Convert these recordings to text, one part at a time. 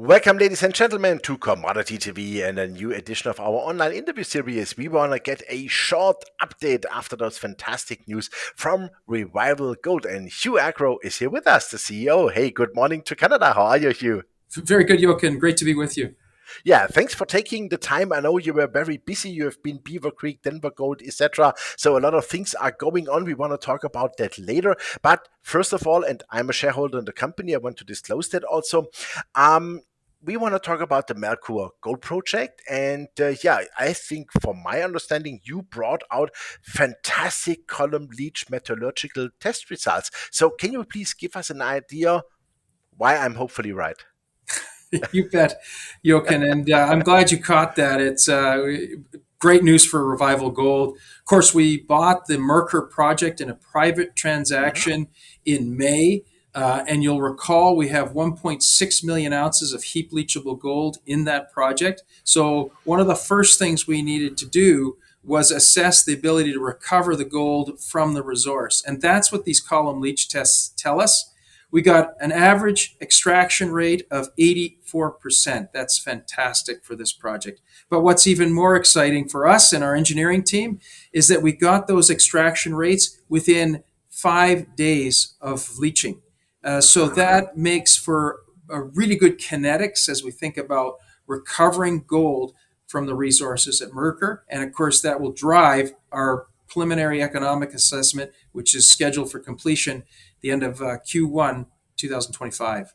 Welcome, ladies and gentlemen, to Commodity TV and a new edition of our online interview series. We want to get a short update after those fantastic news from Revival Gold. And Hugh Agro is here with us, the CEO. Hey, good morning to Canada. How are you, Hugh? Very good, Jochen. Great to be with you. Yeah, thanks for taking the time. I know you were very busy. You have been Beaver Creek, Denver Gold, etc. So a lot of things are going on. We want to talk about that later. But first of all, and I'm a shareholder in the company, I want to disclose that also. We want to talk about the Mercur Gold Project. And I think from my understanding, you brought out fantastic column Leech metallurgical test results. So can you please give us an idea why I'm hopefully right? You bet, Jochen. And I'm glad you caught that. It's great news for Revival Gold. Of course, we bought the Mercur project in a private Mhm. transaction in May. And you'll recall we have 1.6 million ounces of heap leachable gold in that project. So, one of the first things we needed to do was assess the ability to recover the gold from the resource. And that's what these column leach tests tell us. We got an average extraction rate of 84%. That's fantastic for this project. But what's even more exciting for us and our engineering team is that we got those extraction rates within 5 days of leaching. So that makes for a really good kinetics as we think about recovering gold from the resources at Mercur. And of course, that will drive our preliminary economic assessment, which is scheduled for completion the end of Q1 2025.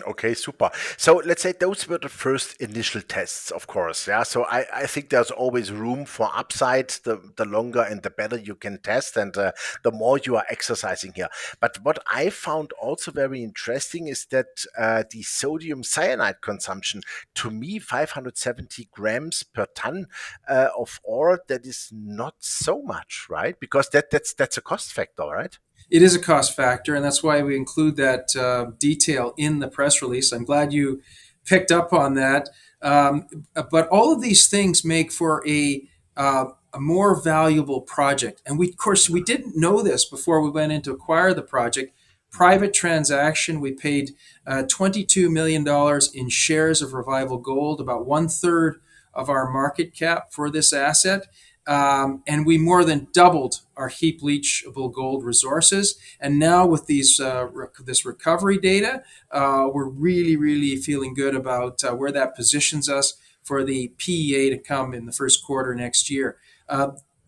Okay, super. So let's say those were the first initial tests, of course. Yeah. So I think there's always room for upside. The longer and the better you can test, and the more you are exercising here. But what I found also very interesting is that the sodium cyanide consumption, to me, 570 grams per ton of ore, that is not so much, right? Because that's a cost factor, right? It is a cost factor, and that's why we include that detail in the press release. I'm glad you picked up on that. But all of these things make for a more valuable project. And we, of course, we didn't know this before we went in to acquire the project. Private transaction, we paid $22 million in shares of Revival Gold, about one third of our market cap for this asset. And we more than doubled our heap leachable gold resources. And now with this recovery data, we're really feeling good about where that positions us for the PEA to come in the first quarter next year.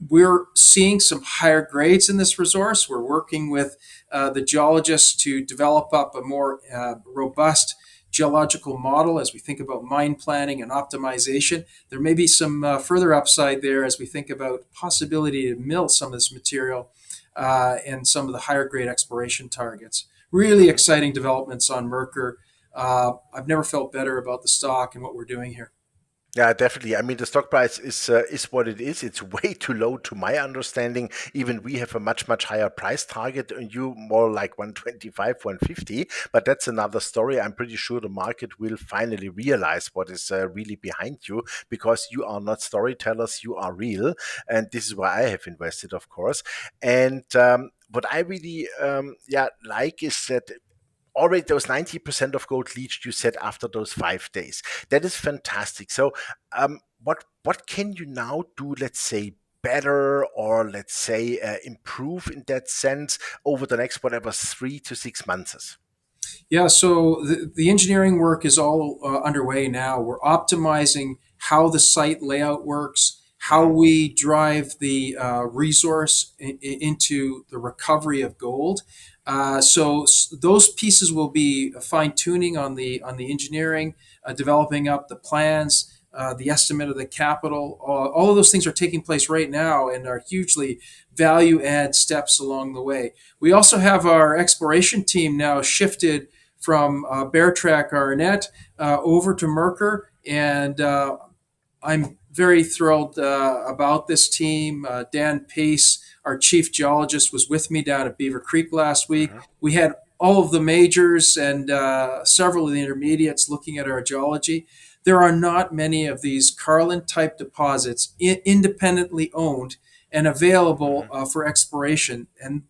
We're seeing some higher grades in this resource. We're working with the geologists to develop up a more robust geological model as we think about mine planning and optimization. There may be some further upside there as we think about possibility to mill some of this material and some of the higher grade exploration targets. Really exciting developments on Mercur. I've never felt better about the stock and what we're doing here. Yeah, definitely. I mean, the stock price is what it is. It's way too low, to my understanding. Even we have a much higher price target, and you more like 125, 150. But that's another story. I'm pretty sure the market will finally realize what is really behind you, because you are not storytellers, you are real, and this is why I have invested, of course. And what I really like is that already those 90% of gold leached, you said, after those 5 days. That is fantastic. So what can you now do, let's say, better, or let's say improve in that sense over the next whatever 3 to 6 months? Yeah, so the engineering work is all underway now. We're optimizing how the site layout works, how Mhm. we drive the resource into the recovery of gold. Those pieces will be fine tuning on the engineering, developing up the plans, the estimate of the capital. All of those things are taking place right now and are hugely value add steps along the way. We also have our exploration team now shifted from Bear Track Arnett over to Mercur, and I'm very thrilled about this team. Dan Pace, our chief geologist, was with me down at Beaver Creek last week. Mhm. We had all of the majors and several of the intermediates looking at our geology. There are not many of these Carlin type deposits independently owned and available Mhm. for exploration, and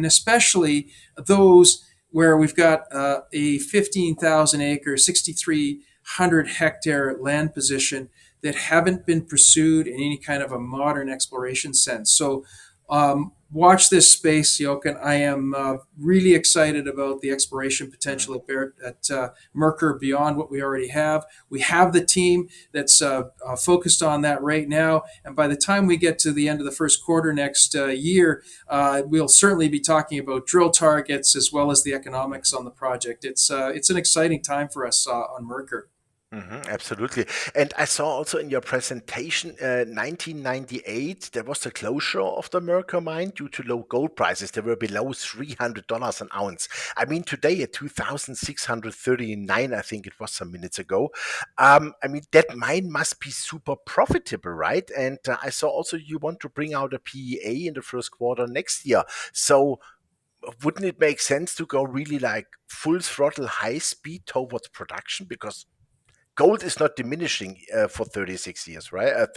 especially those where we've got a 15,000 acre, 6,300 hectare land position that haven't been pursued in any kind of a modern exploration sense. So watch this space, Jochen. I am really excited about the exploration Mhm. potential at Mercur beyond what we already have. We have the team that's focused on that right now. And by the time we get to the end of the first quarter next year, we'll certainly be talking about drill targets as well as the economics on the project. It's an exciting time for us on Mercur. Absolutely. And I saw also in your presentation, 1998, there was the closure of the Mercur mine due to low gold prices. They were below $300 an ounce. I mean, today at 2,639, I think it was some minutes ago. I mean, that mine must be super profitable, right? And I saw also you want to bring out a PEA in the first quarter next year. So wouldn't it make sense to go really like full throttle, high speed towards production? Because gold is not diminishing for 36 years, right?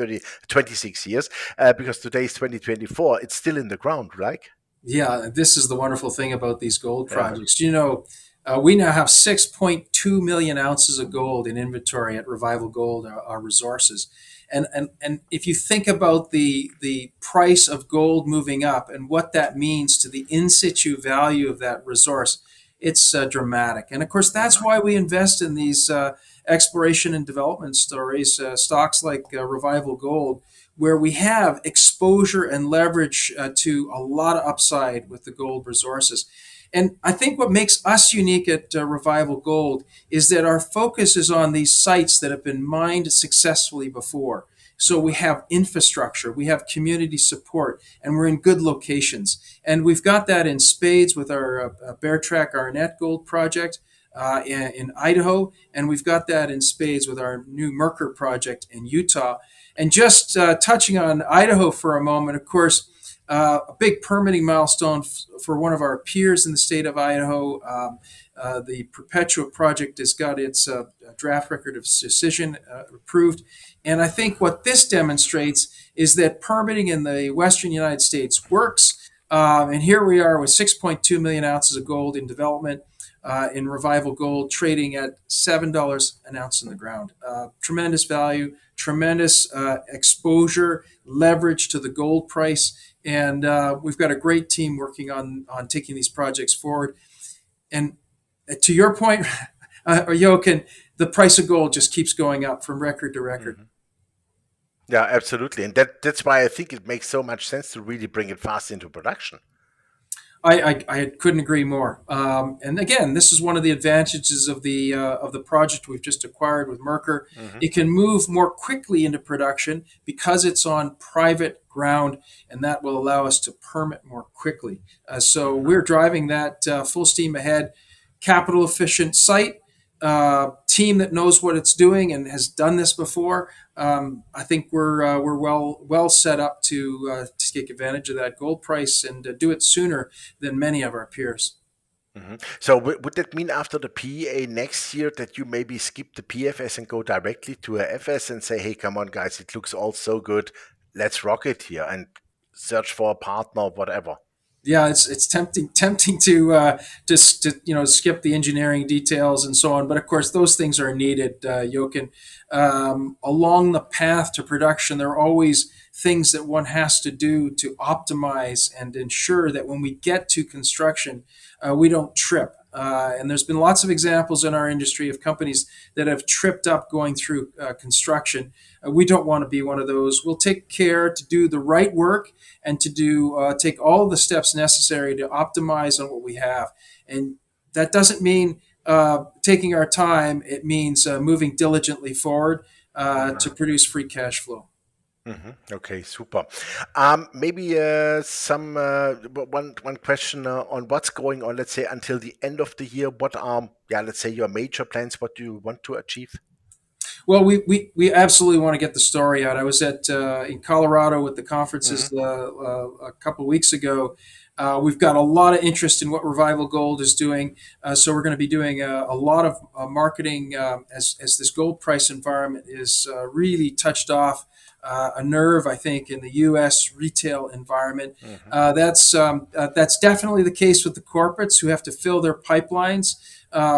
26 years, because today is 2024. It's still in the ground, right? Yeah, this is the wonderful thing about these gold Yeah. projects. We now have 6.2 million ounces of gold in inventory at Revival Gold, our resources. And if you think about the price of gold moving up and what that means to the in situ value of that resource, it's dramatic. And of course, that's Mhm. why we invest in these exploration and development stories, stocks like Revival Gold, where we have exposure and leverage to a lot of upside with the gold resources. And I think what makes us unique at Revival Gold is that our focus is on these sites that have been mined successfully before. So we Mhm. have infrastructure, we have community support, and we're in good locations. And we've got that in spades with our Bear Track Arnett Gold project in Idaho, and we've got that in spades with our new Mercur project in Utah. And just touching on Idaho for a moment, of course, a big permitting milestone for one of our peers in the state of Idaho. The Perpetua project has got its draft record of decision approved. And I think what this demonstrates is that permitting in the Western United States works. And here we are with 6.2 million ounces of gold in development in Revival Gold, trading at $7 an ounce in the ground. Tremendous value, tremendous exposure, leverage to the gold price, and we've got a great team working on taking these projects forward. And to your point, Jochen, the price of gold just keeps going up from record to record. Mhm. Yeah, absolutely. And that's why I think it makes so much sense to really bring it fast into production. I couldn't agree more. And again, this is one of the advantages of the project we've just acquired with Mercur. Mhm. It can move more quickly into production because it's on private ground, and that will allow us to permit more quickly. So Mhm. we're driving that full steam ahead, capital efficient site. Team that knows what it's doing and has done this before. I think we're well set up to take advantage of that gold price and do it sooner than many of our peers. So would that mean after the PEA next year that you maybe skip the PFS and go directly to a FS and say, hey, come on, guys, it looks all so good. Let's rock it here and search for a partner, whatever. Yeah, it's tempting to just to skip the engineering details and so on. But of course, those things are needed, Jochen. Along the path to production, there are always things that one has to do to optimize and ensure that when we get to construction, we don't trip. And there's been lots of examples in our industry of companies that have tripped up going through construction. We don't want to be one of those. We'll take care to do the right work and to do take all the steps necessary to optimize on what we have. And that doesn't mean taking our time. It means moving diligently forward to Mhm. produce free cash flow. Okay, super. Maybe some one question on what's going on. Let's say until the end of the year. What are let's say your major plans? What do you want to achieve? Well, we absolutely want to get the story out. I was at in Colorado with the Hmm. conferences a couple of weeks ago. We've got a lot of interest in what Revival Gold is doing, so we're going to be doing a lot of marketing as this gold price environment is really touched off. a nerve, I think, in the U.S. retail environment. Hmm. That's definitely the case with the corporates who have to fill their pipelines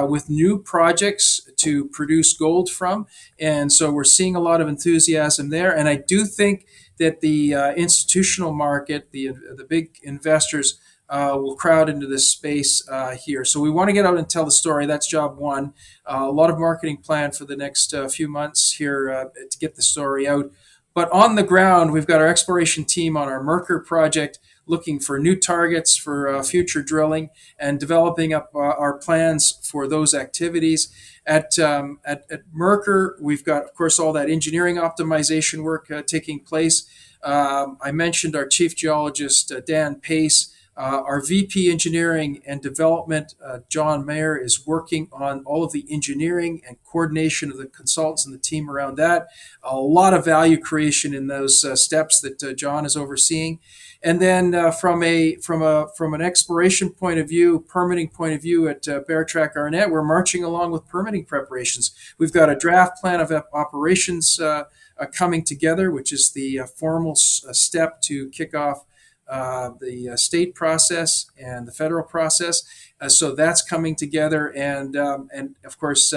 with new projects to produce gold from, and so we're seeing a lot of enthusiasm there. And I do think that the institutional market, the big investors, will crowd into this space here. So we want to get out and tell the story. That's job one. A lot of marketing plan for the next few months here to get the story out. But on the ground, we've got our exploration team on our Mercur project looking for new targets for future drilling and developing up our plans for those activities. At Mercur, we've got, of course, all that engineering optimization work taking place. I mentioned our chief geologist, Dan Pace. Our VP Engineering and Development, John Mayer, is working on all of the engineering and coordination of the consultants and the team around that. A lot of value creation in those steps that John is overseeing. And then from an exploration point of view, permitting point of view at Bear Track Arnett, we're marching along with permitting preparations. We've got a draft plan of operations coming together, which is the formal step to kick off the state process and the federal process. So that's coming together, and of course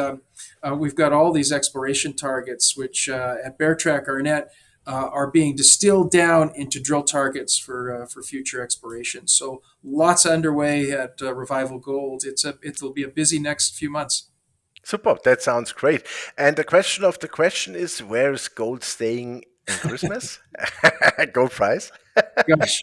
we've got all these exploration targets, which at Bear Track Arnett are being distilled down into drill targets for future exploration. So lots underway at Revival Gold. It'll be a busy next few months. Super. That sounds great. And the question of the question is, where is gold staying in Christmas? Gold price? Gosh,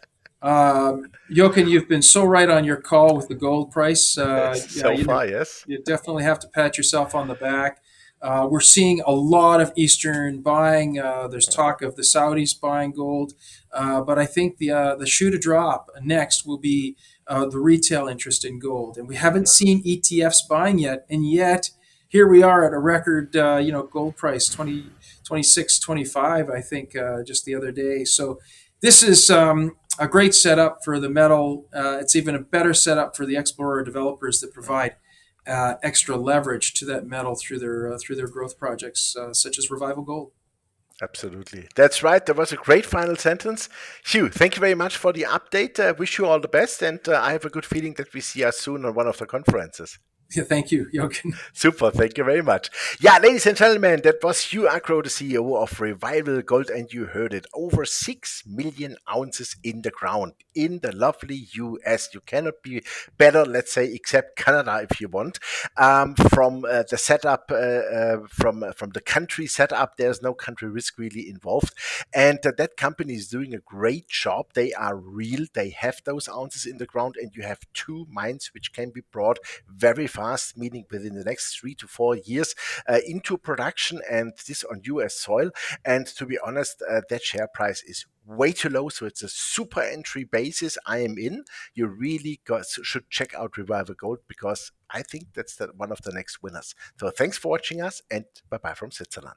Jochen, you've been so right on your call with the gold price. Yeah, So far, yes. you definitely have to pat yourself on the back. We're seeing a lot of Eastern buying. There's talk of the Saudis buying gold, but I think the shoe to drop next will be the retail interest in gold, and we haven't seen ETFs buying yet. And yet, here we are at a record, gold price 26, 25. I think just the other day. So this is a great setup for the metal. It's even a better setup for the explorer developers that provide extra leverage to that metal through their growth projects, such as Revival Gold. Absolutely. That's right. That was a great final sentence. Hugh, thank you very much for the update. Wish you all the best. And I have a good feeling that we see us soon on one of the conferences. Yeah, thank you, Jochen. Super, thank you very much. Yeah, ladies and gentlemen, that was Hugh Agro, the CEO of Revival Gold, and you heard it. Over 6 million ounces in the ground in the lovely US. You cannot be better, let's say, except Canada if you want. From the setup, from the country setup, there's no country risk really involved. And that company is doing a great job. They are real. They have those ounces in the ground, and you have two mines which can be brought very fast, meaning within the next 3 to 4 years, into production, and this on US soil. And to be honest, that share price is way too low. So it's a super entry basis. I am in. You really should check out Revival Gold because I think that's one of the next winners. So thanks for watching us, and bye bye from Switzerland.